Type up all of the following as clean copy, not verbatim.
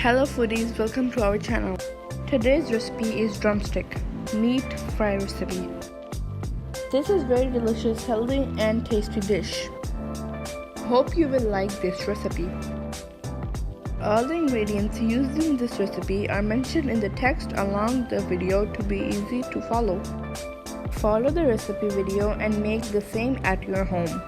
Hello foodies, welcome to our channel. Today's recipe is drumstick meat fry recipe. This is very delicious, healthy and tasty dish. Hope you will like this recipe. All the ingredients used in this recipe are mentioned in the text along the video to be easy to follow. Follow the recipe video and make the same at your home.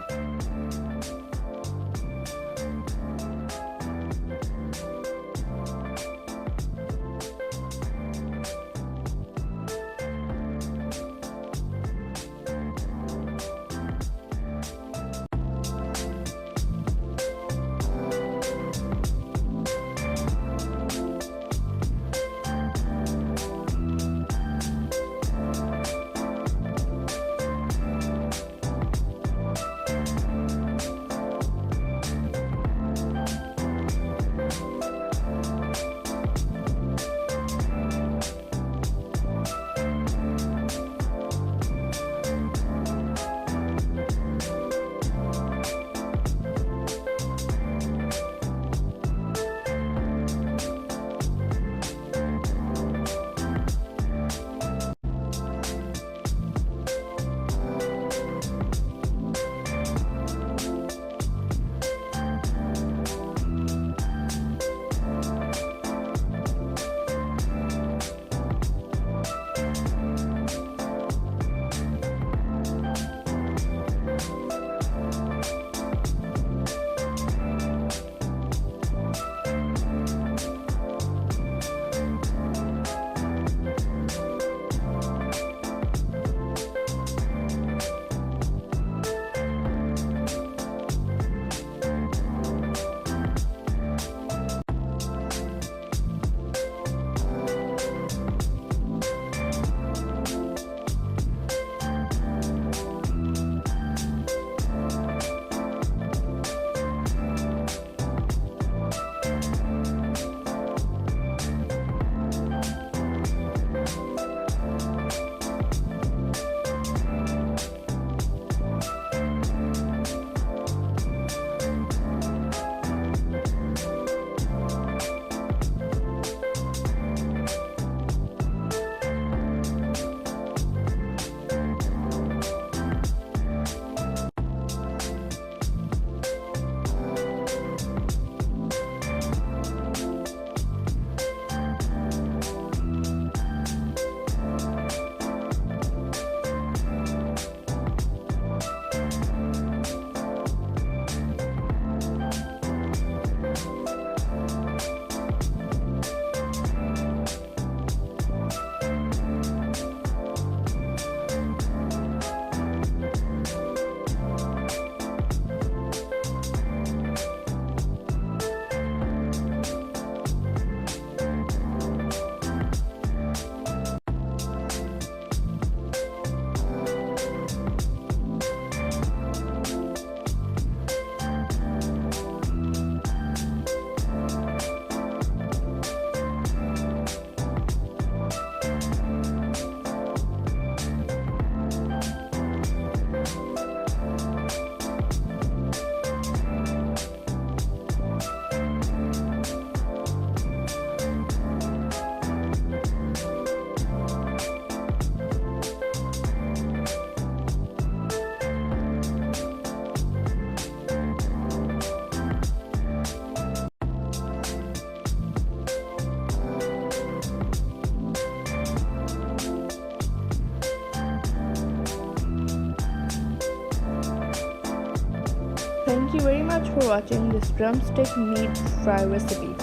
Thank you very much for watching this drumstick meat fry recipe.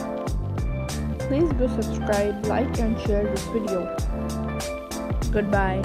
Please do subscribe, like and share this video. Goodbye.